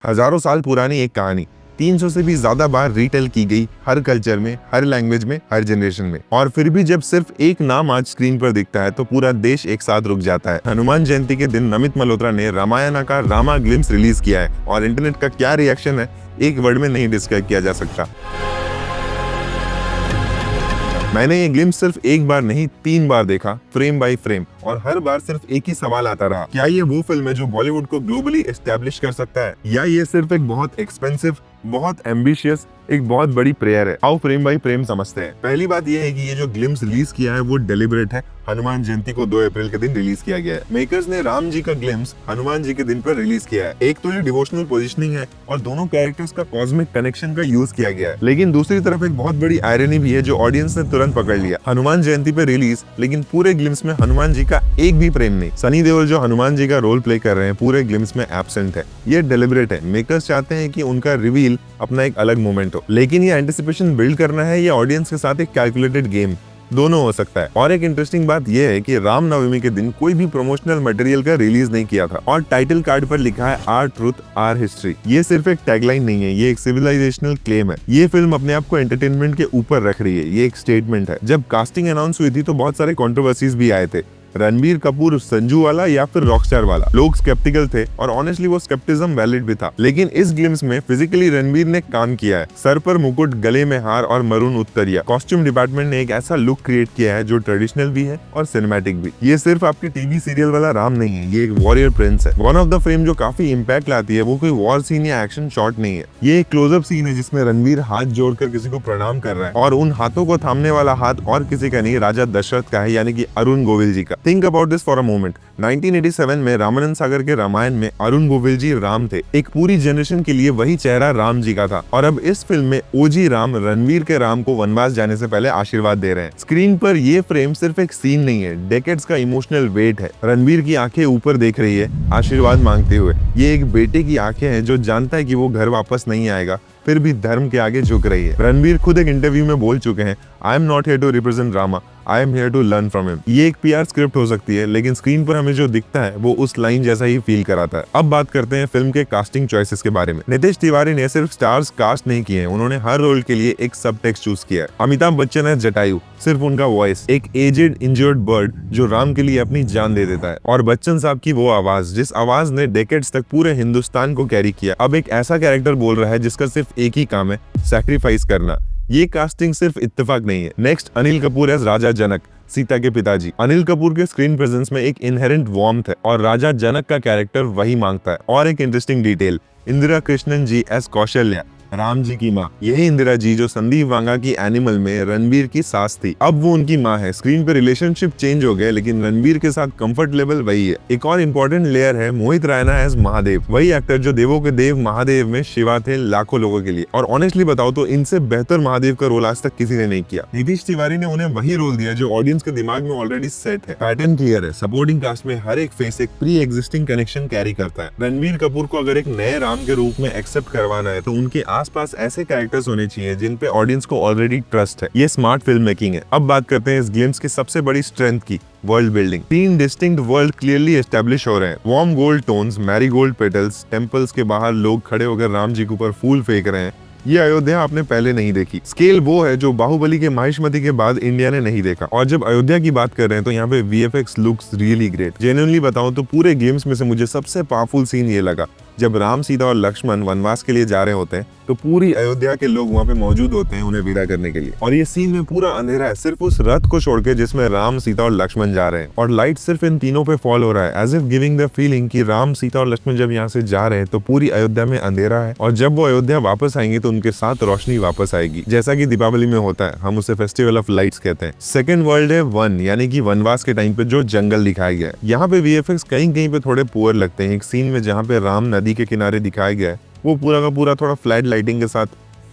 हजारों साल पुरानी एक कहानी 300 से भी ज्यादा बार रीटेल की गई, हर कल्चर में, हर लैंग्वेज में, हर जनरेशन में। और फिर भी जब सिर्फ एक नाम आज स्क्रीन पर दिखता है तो पूरा देश एक साथ रुक जाता है। हनुमान जयंती के दिन नमित मल्होत्रा ने रामायण का रामा ग्लिम्स रिलीज किया है और इंटरनेट का क्या रिएक्शन है एक वर्ड में नहीं डिस्क्राइब किया जा सकता। मैंने ये ग्लिम्स सिर्फ एक बार नहीं 3 बार देखा, फ्रेम बाय फ्रेम, और हर बार सिर्फ एक ही सवाल आता रहा, क्या ये वो फिल्म है जो बॉलीवुड को ग्लोबली एस्टेब्लिश कर सकता है, या ये सिर्फ एक बहुत एक्सपेंसिव, बहुत एम्बिशियस, एक बहुत बड़ी प्रेयर है। आओ फ्रेम बाय फ्रेम समझते हैं। पहली बात यह है कि ये जो ग्लिम्स रिलीज किया है वो डेलिबरेट है। हनुमान जयंती को 2 अप्रैल के दिन रिलीज किया गया है। मेकर्स ने राम जी का ग्लिम्स हनुमान जी के दिन पर रिलीज किया है। एक तो ये डिवोशनल पोजीशनिंग है और दोनों कैरेक्टर्स का कॉस्मिक कनेक्शन का यूज किया गया है। लेकिन दूसरी तरफ एक बहुत बड़ी आयरनी भी है जो ऑडियंस ने तुरंत पकड़ लिया। हनुमान जयंती पे रिलीज, लेकिन पूरे ग्लिम्स में हनुमान जी का एक भी प्रेम नहीं। सनी देओल जो हनुमान जी का रोल प्ले कर रहे हैं पूरे ग्लिम्स में एब्सेंट है। ये डेलिबरेट है। मेकर्स चाहते हैं कि उनका रिवील अपना एक अलग मोमेंट हो, लेकिन ये एंटिसिपेशन बिल्ड करना है या ऑडियंस के साथ एक कैलकुलेटेड गेम, दोनों हो सकता है। और एक इंटरेस्टिंग बात यह है कि राम नवमी के दिन कोई भी प्रमोशनल मटेरियल का रिलीज नहीं किया था और टाइटल कार्ड पर लिखा है आर ट्रूथ आर हिस्ट्री। ये सिर्फ एक टैगलाइन नहीं है, ये एक सिविलाइजेशनल क्लेम है। ये फिल्म अपने आप को एंटरटेनमेंट के ऊपर रख रही है, ये एक स्टेटमेंट है। जब कास्टिंग अनाउंस हुई थी तो बहुत सारे कंट्रोवर्सीज भी आए थे, रणबीर कपूर संजू वाला या फिर रॉकस्टार वाला। लोग स्केप्टिकल थे और ऑनेस्टली वो स्केप्टिज्म वैलिड भी था। लेकिन इस ग्लिम्स में फिजिकली रणबीर ने काम किया है। सर पर मुकुट, गले में हार और मरून उत्तरिया। कॉस्ट्यूम डिपार्टमेंट ने एक ऐसा लुक क्रिएट किया है जो ट्रेडिशनल भी है और सिनेमैटिक भी। ये सिर्फ आपके टीवी सीरियल वाला राम नहीं है, ये एक वॉरियर प्रिंस है। वन ऑफ द फ्रेम जो काफी इम्पैक्ट लाती है वो कोई वॉर सीन या एक्शन शॉट नहीं है। ये एक क्लोजअप सीन है जिसमें रणबीर हाथ जोड़कर किसी को प्रणाम कर रहा है और उन हाथों को थामने वाला हाथ और किसी का नहीं, राजा दशरथ का है, यानी कि अरुण गोविल जी का। Think about this for a moment. 1987 में रामानंद सागर के रामायण में अरुण गोविल जी राम थे। एक पूरी जनरेशन के लिए वही चेहरा राम जी का था। और अब इस फिल्म में ओजी राम रणवीर के राम को वनवास जाने से पहले आशीर्वाद दे रहे हैं। स्क्रीन पर ये फ्रेम सिर्फ एक सीन नहीं है, डेकेड्स का इमोशनल वेट है। रणवीर की आंखें ऊपर देख रही है आशीर्वाद मांगते हुए। ये एक बेटे की आंखें हैं जो जानता है कि वो घर वापस नहीं आएगा, फिर भी धर्म के आगे झुक रही है। रणबीर खुद एक इंटरव्यू में बोल चुके हैं, I am not here to represent Rama, I am here to learn from him. ये एक पीआर स्क्रिप्ट हो सकती है, लेकिन स्क्रीन पर हमें जो दिखता है वो उस लाइन जैसा ही फील कराता है। अब बात करते हैं फिल्म के कास्टिंग चॉइसेस के बारे में। नितेश तिवारी ने सिर्फ स्टार्स कास्ट नहीं किए हैं, उन्होंने हर रोल के लिए एक सब टेक्स्ट चूज किया है। अमिताभ बच्चन है जटायु, सिर्फ उनका वॉइस, एक एजेड इंजर्ड बर्ड जो राम के लिए अपनी जान दे देता है। और बच्चन साहब की वो आवाज, जिस आवाज ने डेकेड्स तक पूरे हिंदुस्तान को कैरी किया, अब एक ऐसा कैरेक्टर बोल रहा है जिसका सिर्फ एक ही काम है, सैक्रिफाइस करना। ये कास्टिंग सिर्फ इत्तेफाक नहीं है। नेक्स्ट, अनिल कपूर एज राजा जनक, सीता के पिताजी। अनिल कपूर के स्क्रीन प्रेजेंस में एक इनहेरेंट वार्मथ है और राजा जनक का कैरेक्टर वही मांगता है। और एक इंटरेस्टिंग डिटेल, इंदिरा कृष्णन जी एज कौशल्या, राम जी की माँ। यही इंदिरा जी जो संदीप वांगा की एनिमल में रणबीर की सास थी, अब वो उनकी माँ है। स्क्रीन पे रिलेशनशिप चेंज हो गए, लेकिन रणबीर के साथ कंफर्ट लेवल वही है। एक और इम्पोर्टेंट लेयर है मोहित रैना एज महादेव, वही एक्टर जो देवों के देव महादेव में शिवा थे लाखों लोगों के लिए। और ऑनेस्टली बताओ तो इनसे बेहतर महादेव का रोल आज तक किसी ने नहीं किया। नीतीश तिवारी ने उन्हें वही रोल दिया जो ऑडियंस के दिमाग में ऑलरेडी सेट है। पैटर्न क्लियर है, सपोर्टिंग कास्ट में हर एक फेस एक प्री एग्जिस्टिंग कनेक्शन कैरी करता है। रणबीर कपूर को अगर एक नए राम के रूप में एक्सेप्ट करवाना है तो उनके आसपास ऐसे कैरेक्टर्स होने चाहिए जिन पे ऑडियंस को ऑलरेडी ट्रस्ट है। ये स्मार्ट फिल्म मेकिंग है। अब बात करते हैं इस ग्लिम्स की सबसे बड़ी स्ट्रेंथ की, world building. 3 distinct world clearly establish हो रहे हैं। Warm gold tones, marigold petals, temples के बाहर लोग खड़े होकर राम जी के ऊपर फूल फेंक रहे हैं। ये अयोध्या आपने पहले नहीं देखी। स्केल वो है जो बाहुबली के महिष्मति के बाद इंडिया ने नहीं देखा। और जब अयोध्या की बात कर रहे हैं तो यहाँ पे VFX looks really great. Genuinely बताऊं तो पूरे गेम्स में से मुझे सबसे पावरफुल सीन ये लगा जब राम, सीता और लक्ष्मण वनवास के लिए जा रहे होते हैं तो पूरी अयोध्या के लोग वहाँ पे मौजूद होते हैं उन्हें विदा करने के लिए। और ये सीन में पूरा अंधेरा है, सिर्फ उस रथ को छोड़ के जिसमें राम, सीता और लक्ष्मण जा रहे हैं। और लाइट सिर्फ इन तीनों पे फॉल हो रहा है, as if giving the feeling कि राम, सीता और लक्ष्मण जब यहाँ से जा रहे हैं तो पूरी अयोध्या में अंधेरा है और जब वो अयोध्या वापस आएंगे तो उनके साथ रोशनी वापस आएगी, जैसा कि दीपावली में होता है। हम उसे फेस्टिवल ऑफ लाइट्स कहते हैं। सेकंड वर्ल्ड है वन, यानी कि वनवास के टाइम पे जो जंगल दिखाया गया है। यहाँ पे VFX कहीं कहीं पे थोड़े पुअर लगते हैं। एक सीन में जहाँ पे राम नदी के किनारे दिखाया गया है वो पूरा का पूरा थोड़ा फ्लैट लाइटिंग के साथ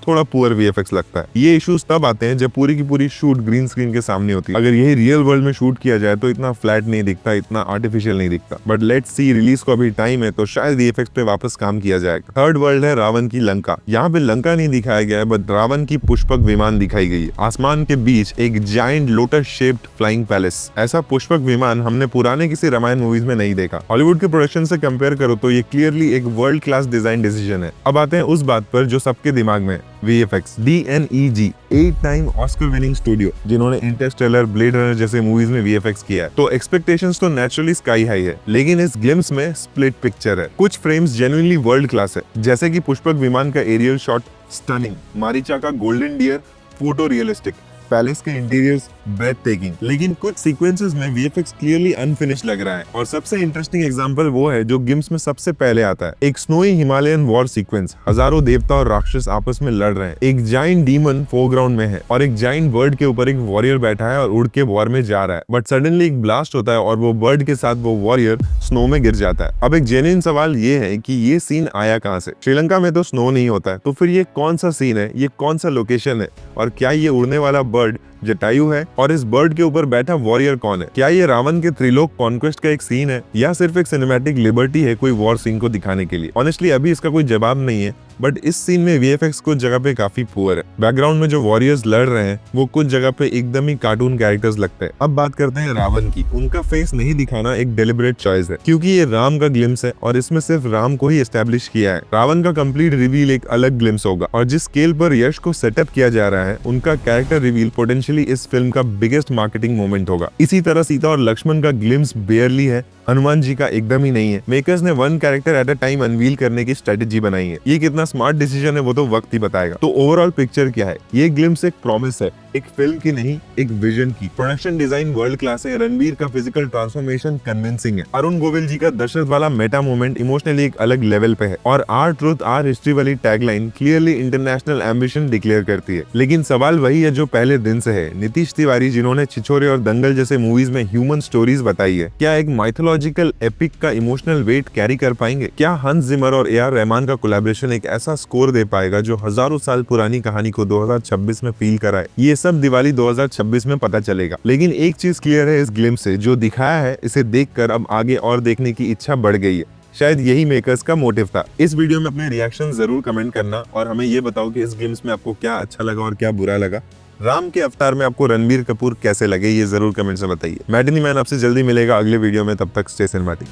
थोड़ा पुअर वीएफएक्स लगता है। ये इश्यूज तब आते हैं जब पूरी की पूरी शूट ग्रीन स्क्रीन के सामने होती है। अगर यही रियल वर्ल्ड में शूट किया जाए तो इतना फ्लैट नहीं दिखता, इतना आर्टिफिशियल नहीं दिखता। बट लेट्स सी, रिलीज को अभी टाइम है तो शायद वीएफएक्स पे वापस काम किया जाएगा। थर्ड वर्ल्ड है रावण की लंका। यहाँ पे लंका नहीं दिखाया गया है, बट रावण की पुष्पक विमान दिखाई गई है। आसमान के बीच एक giant lotus shaped flying palace. ऐसा पुष्पक विमान हमने पुराने किसी रामायण मूवीज में नहीं देखा। हॉलीवुड के प्रोडक्शन से कंपेयर करो तो ये क्लियरली एक वर्ल्ड क्लास डिजाइन डिसीजन है। अब आते हैं उस बात पर जो सबके दिमाग में, VFX। DNEG 8 time Oscar winning studio, जिन्होंने इंटरस्टेलर, ब्लेड रनर जैसे मूवीज में VFX किया है, तो एक्सपेक्टेशंस तो नेचुरली स्काई हाई है। लेकिन इस ग्लिम्स में स्प्लिट पिक्चर है। कुछ फ्रेम्स जेन्युइनली वर्ल्ड क्लास है, जैसे कि पुष्पक विमान का एरियल शॉट स्टनिंग, मारीचा का golden deer photorealistic, palace के इंटीरियर्स ब्रेथ टेकिंग। लेकिन कुछ सीक्वेंसेस में VFX क्लियरली अनफिनिश्ड लग रहा है। और सबसे इंटरेस्टिंग एग्जांपल वो है जो गिम्स में सबसे पहले आता है। एक स्नोई हिमालयन वॉर सीक्वेंस, हजारों देवता और राक्षस आपस में लड़ रहे हैं। एक जाइंट डीमन फोरग्राउंड में है और एक जाइंट बर्ड के ऊपर एक वॉरियर बैठा है और उड़ के वॉर में जा रहा है। बट सडनली एक ब्लास्ट होता है और वो बर्ड के साथ वो वॉरियर स्नो में गिर जाता है। अब एक जेन्युइन सवाल ये है कि ये सीन आया कहाँ से? श्रीलंका में तो स्नो नहीं होता है, तो फिर ये कौन सा सीन है, ये कौन सा लोकेशन है, और क्या ये उड़ने वाला बर्ड जटायु है? और इस बर्ड के ऊपर बैठा वॉरियर कौन है? क्या ये रावण के त्रिलोक कॉन्क्वेस्ट का एक सीन है या सिर्फ एक सिनेमैटिक लिबर्टी है कोई वॉर सीन को दिखाने के लिए? ऑनेस्टली अभी इसका कोई जवाब नहीं है, बट इस सीन में VFX कुछ जगह पे काफी पुअर है। बैकग्राउंड में जो वॉरियर्स लड़ रहे हैं वो कुछ जगह पे एकदम ही कार्टून कैरेक्टर्स लगते हैं। अब बात करते हैं रावण की। उनका फेस नहीं दिखाना एक डेलिबरेट चॉइस है, क्योंकि ये राम का ग्लिम्स है और इसमें सिर्फ राम को ही एस्टेब्लिश किया है। रावण का कंप्लीट रिवील एक अलग ग्लिम्स होगा, और जिस स्केल पर यश को सेटअप किया जा रहा है, उनका कैरेक्टर रिवील पोटेंशियली इस फिल्म का बिगेस्ट मार्केटिंग मोमेंट होगा। इसी तरह सीता और लक्ष्मण का ग्लिम्स बेयरली है, हनुमान जी का एकदम ही नहीं है। मेकर्स ने one character at a time unveil करने की स्ट्रेटेजी बनाई है। ये कितना स्मार्ट डिसीजन है वो तो वक्त ही बताएगा। तो ओवरऑल पिक्चर क्या है? ये ग्लिम्स एक प्रॉमिस है, एक फिल्म की नहीं, एक विजन की। प्रोडक्शन डिजाइन वर्ल्ड क्लास है, रणबीर का फिजिकल ट्रांसफॉर्मेशन कन्विंसिंग है, अरुण गोविल जी का दशरथ वाला मेटा मोमेंट इमोशनली एक अलग लेवल पे है, और आर ट्रूथ आर हिस्ट्री वाली tagline clearly international ambition declare करती है। लेकिन सवाल वही है जो पहले दिन से है। नीतीश तिवारी, जिन्होंने छिछोरे और दंगल जैसे मूवीज में ह्यूमन स्टोरीज बताई है, क्या एक माइथोलॉजिकल एपिक का इमोशनल वेट कैरी कर पाएंगे? क्या हंस जिमर और AR रहमान का कोलैबोरेशन एक ऐसा स्कोर दे पाएगा जो हजारों साल पुरानी कहानी को 2026 में फील कराए? ये सब दिवाली 2026 में पता चलेगा। लेकिन एक चीज क्लियर है इस ग्लिम्स से, जो दिखाया है इसे देखकर अब आगे और देखने की इच्छा बढ़ गई है। शायद यही मेकर्स का मोटिव था। इस वीडियो में अपने रिएक्शन जरूर कमेंट करना और हमें ये बताओ कि इस ग्लिम्स में आपको क्या अच्छा लगा और क्या बुरा लगा। राम के अवतार में आपको रणबीर कपूर कैसे लगे, ये जरूर कमेंट से बताइए। मैटिनी मैन आपसे जल्दी मिलेगा अगले वीडियो में, तब तक स्टे सिनेमैटिक।